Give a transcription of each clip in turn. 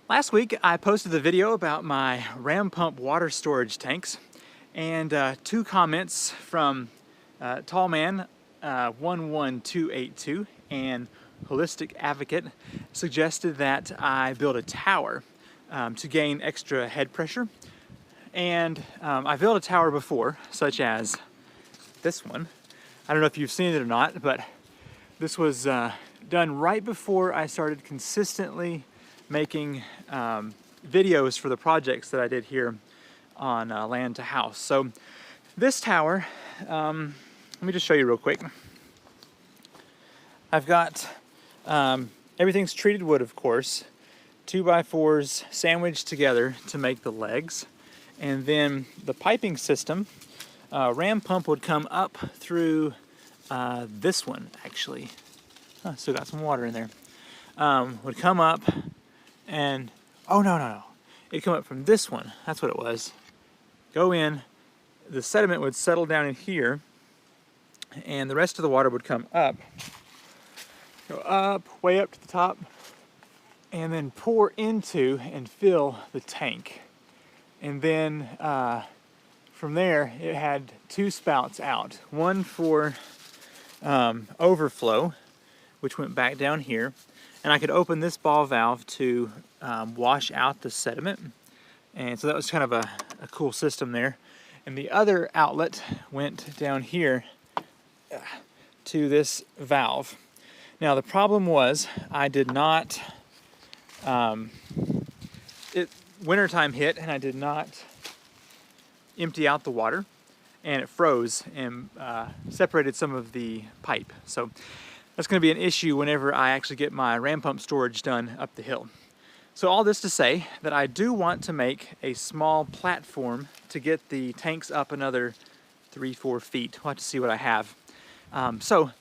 Last week I posted the video about my ram pump water storage tanks, and two comments from Tallman 11282 and Holistic Advocate suggested that I build a tower to gain extra head pressure. And I built a tower before, such as this one. I don't know if you've seen it or not, but this was done right before I started consistently making videos for the projects that I did here on Land to House. So this tower, let me just show you real quick. I've got everything's treated wood, of course, 2x4s sandwiched together to make the legs, and then the piping system, ram pump would come up through this one actually. Still got some water in there. Would come up and, oh no. It'd come up from this one, that's what it was. Go in, the sediment would settle down in here, and the rest of the water would come up. Go up, way up to the top, and then pour into and fill the tank. And then from there, it had two spouts out. One for overflow, which went back down here. And I could open this ball valve to wash out the sediment. And so that was kind of a cool system there. And the other outlet went down here to this valve. Now the problem was I did not, wintertime hit and I did not empty out the water, and it froze and separated some of the pipe. So that's going to be an issue whenever I actually get my ram pump storage done up the hill. So all this to say that I do want to make a small platform to get the tanks up another 3-4 feet. We'll have to see what I have. So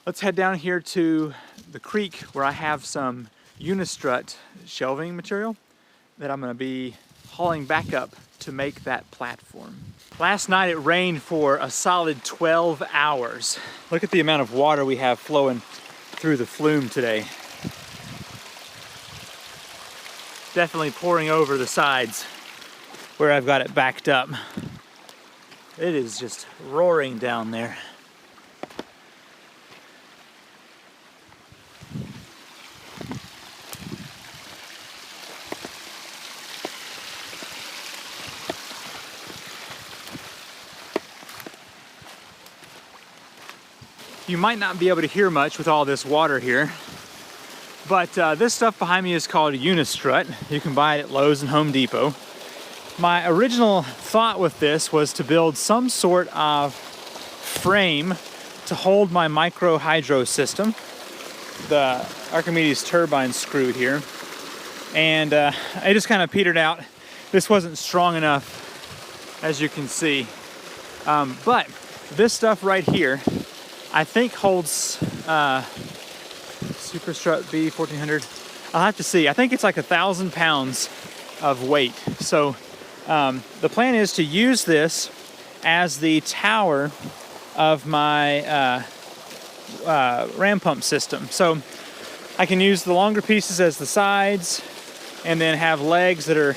let's head down here to the creek where I have some unistrut shelving material that I'm going to be hauling back up to make that platform. Last night it rained for a solid 12 hours. Look at the amount of water we have flowing through the flume today. Definitely pouring over the sides where I've got it backed up. It is just roaring down there. You might not be able to hear much with all this water here, but this stuff behind me is called a unistrut. You can buy it at Lowe's and Home Depot. My original thought with this was to build some sort of frame to hold my micro hydro system, the Archimedes turbine screw here, and I just kind of petered out. This wasn't strong enough, as you can see, but this stuff right here I think holds Superstrut B1400. I'll have to see. I think it's like 1,000 pounds of weight. So the plan is to use this as the tower of my ram pump system. So I can use the longer pieces as the sides, and then have legs that are,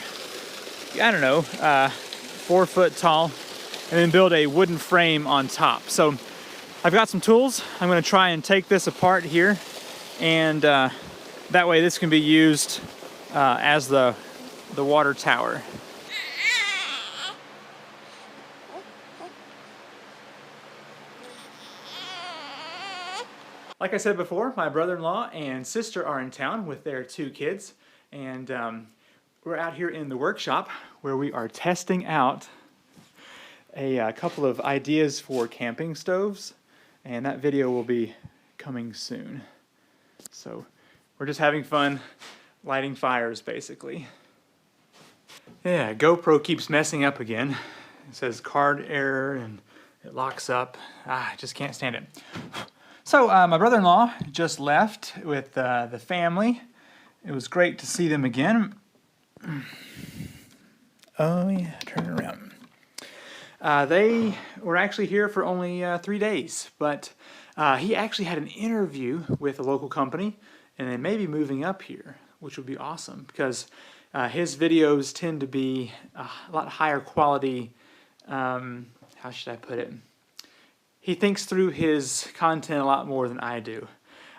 I don't know, 4 foot tall, and then build a wooden frame on top. So I've got some tools. I'm going to try and take this apart here, and that way this can be used as the water tower. Like I said before, my brother-in-law and sister are in town with their 2 kids, and we're out here in the workshop where we are testing out a couple of ideas for camping stoves. And that video will be coming soon. So we're just having fun lighting fires, basically. Yeah, GoPro keeps messing up again. It says card error and it locks up. I just can't stand it. So my brother-in-law just left with the family. It was great to see them again. Oh yeah, turn it around. They were actually here for only 3 days, but he actually had an interview with a local company, and they may be moving up here, which would be awesome because His videos tend to be a lot higher quality. How should I put it? He thinks through his content a lot more than I do.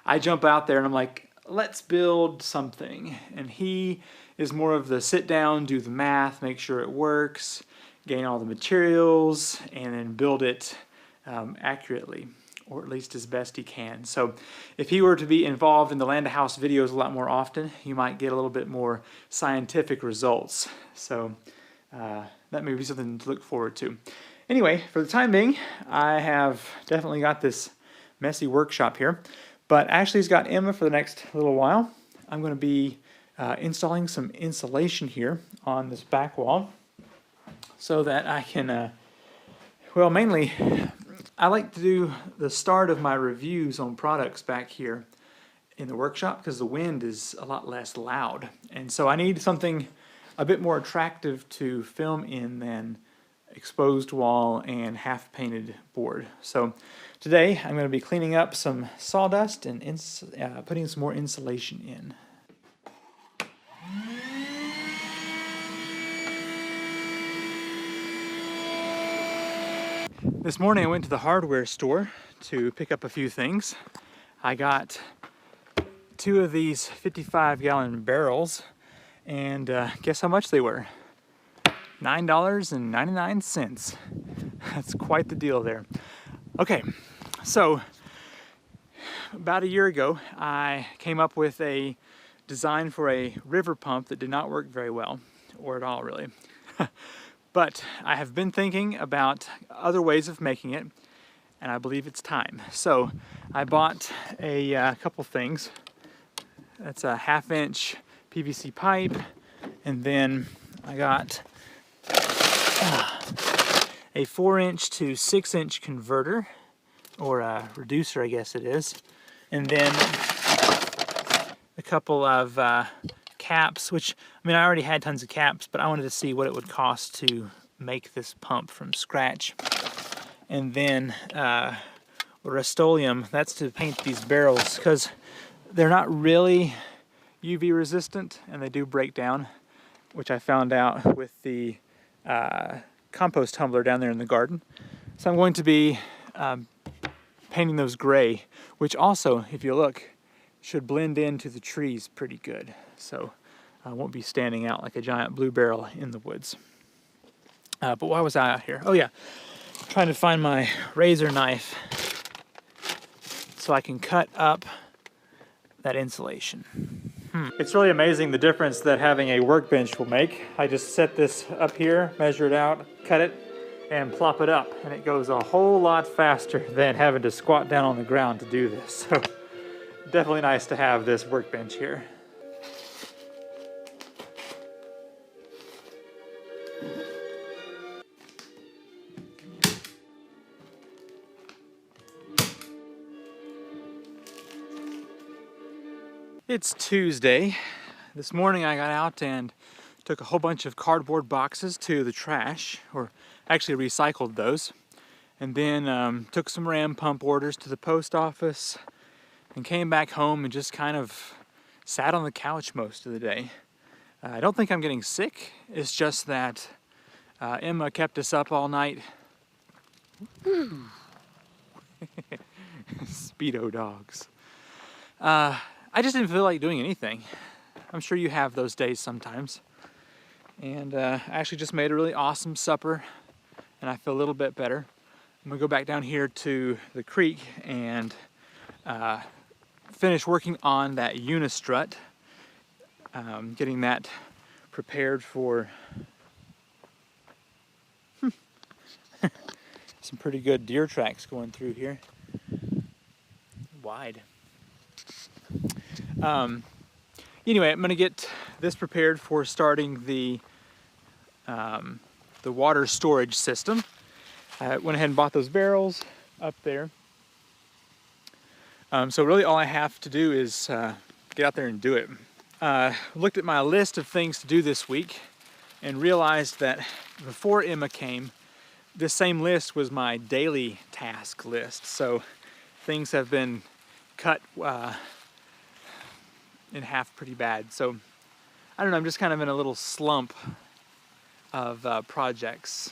I jump out there and I'm like, let's build something. And he is more of the sit down, do the math, make sure it works, gain all the materials, and then build it accurately, or at least as best he can. So if he were to be involved in the Land of House videos a lot more often, you might get a little bit more scientific results. So that may be something to look forward to. Anyway, for the time being, I have definitely got this messy workshop here, but Ashley's got Emma for the next little while. I'm going to be installing some insulation here on this back wall so that I can, well, mainly I like to do the start of my reviews on products back here in the workshop because the wind is a lot less loud. And so I need something a bit more attractive to film in than exposed wall and half painted board. So today I'm going to be cleaning up some sawdust and putting some more insulation in. This morning I went to the hardware store to pick up a few things. I got 2 of these 55-gallon barrels, and guess how much they were? $9.99. That's quite the deal there. Okay, so about a year ago I came up with a design for a river pump that did not work very well, or at all really. But I have been thinking about other ways of making it, and I believe it's time. So I bought a couple things. That's a 1/2-inch PVC pipe, and then I got a 4-inch to 6-inch converter, or a reducer I guess it is, and then a couple of caps, which, I mean, I already had tons of caps, but I wanted to see what it would cost to make this pump from scratch. And then Rust-Oleum, that's to paint these barrels, because they're not really UV resistant and they do break down, which I found out with the compost tumbler down there in the garden. So I'm going to be painting those gray, which also, if you look, should blend into the trees pretty good. So I won't be standing out like a giant blue barrel in the woods. But why was I out here? Oh yeah, trying to find my razor knife so I can cut up that insulation. It's really amazing the difference that having a workbench will make. I just set this up here, measure it out, cut it, and plop it up, and it goes a whole lot faster than having to squat down on the ground to do this. So definitely nice to have this workbench here. It's Tuesday. This morning I got out and took a whole bunch of cardboard boxes to the trash, or actually recycled those, and then took some ram pump orders to the post office and came back home and just kind of sat on the couch most of the day. I don't think I'm getting sick. It's just that Emma kept us up all night. Speedo dogs. I just didn't feel like doing anything. I'm sure you have those days sometimes. And I actually just made a really awesome supper, and I feel a little bit better. I'm gonna go back down here to the creek and finish working on that unistrut, getting that prepared for some pretty good deer tracks going through here. Wide. Anyway, I'm going to get this prepared for starting the water storage system. I went ahead and bought those barrels up there. So really all I have to do is get out there and do it. Looked at my list of things to do this week and realized that before Emma came, this same list was my daily task list. So things have been cut in half pretty bad. So I don't know, I'm just kind of in a little slump of projects.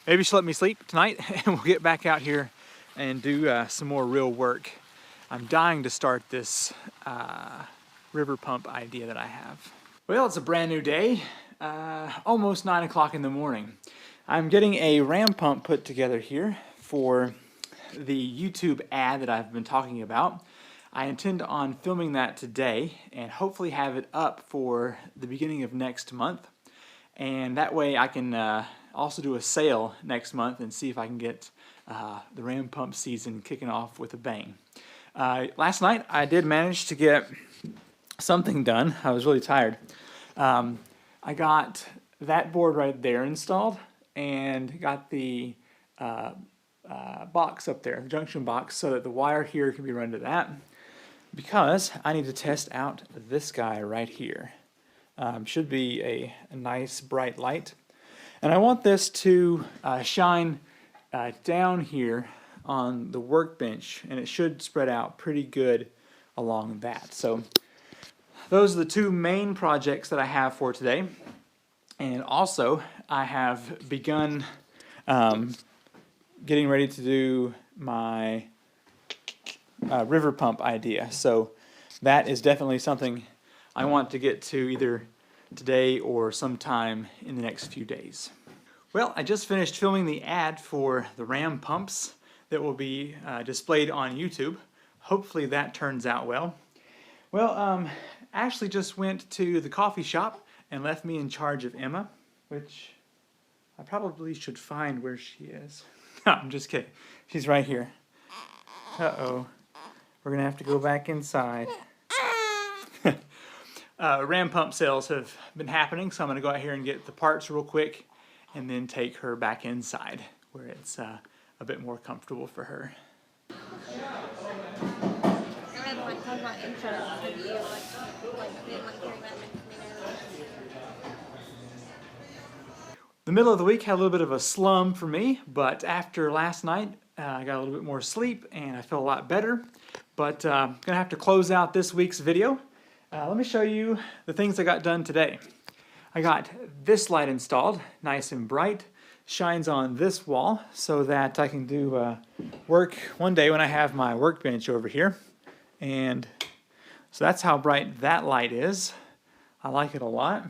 Maybe she'll let me sleep tonight and we'll get back out here and do some more real work. I'm dying to start this river pump idea that I have. Well, it's a brand new day, almost 9 o'clock in the morning. I'm getting a ram pump put together here for the YouTube ad that I've been talking about. I intend on filming that today and hopefully have it up for the beginning of next month. And that way I can also do a sale next month and see if I can get the ram pump season kicking off with a bang. Last night I did manage to get something done. I was really tired. I got that board right there installed and got the box up there, the junction box, so that the wire here can be run to that, because I need to test out this guy right here. Should be a nice bright light, and I want this to shine down here on the workbench, and it should spread out pretty good along that. So those are the two main projects that I have for today. And also I have begun getting ready to do my river pump idea. So that is definitely something I want to get to either today or sometime in the next few days. Well, I just finished filming the ad for the ram pumps that will be displayed on YouTube. Hopefully that turns out well. Well, Ashley just went to the coffee shop and left me in charge of Emma, which I probably should find where she is. No, I'm just kidding. She's right here. Uh-oh. We're going to have to go back inside. Ram pump sales have been happening, so I'm going to go out here and get the parts real quick and then take her back inside where it's a bit more comfortable for her. The middle of the week had a little bit of a slum for me, but after last night I got a little bit more sleep and I feel a lot better. But I'm going to have to close out this week's video. Let me show you the things I got done today. I got this light installed, nice and bright, shines on this wall so that I can do work one day when I have my workbench over here. And so that's how bright that light is. I like it a lot.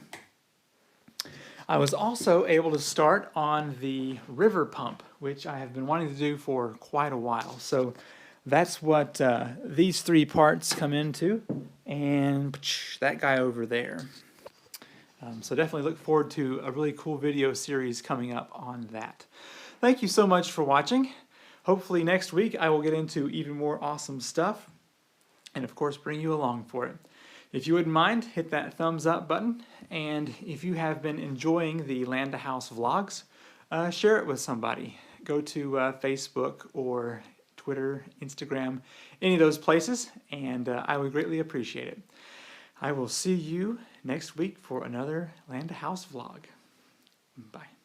I was also able to start on the river pump, which I have been wanting to do for quite a while. So that's what these three parts come into, and that guy over there. So definitely look forward to a really cool video series coming up on that. Thank you so much for watching. Hopefully next week I will get into even more awesome stuff and of course bring you along for it. If you wouldn't mind, hit that thumbs up button, and if you have been enjoying the Land to House vlogs, share it with somebody. Go to Facebook or Twitter, Instagram, any of those places, and I would greatly appreciate it. I will see you next week for another Land to House vlog. Bye.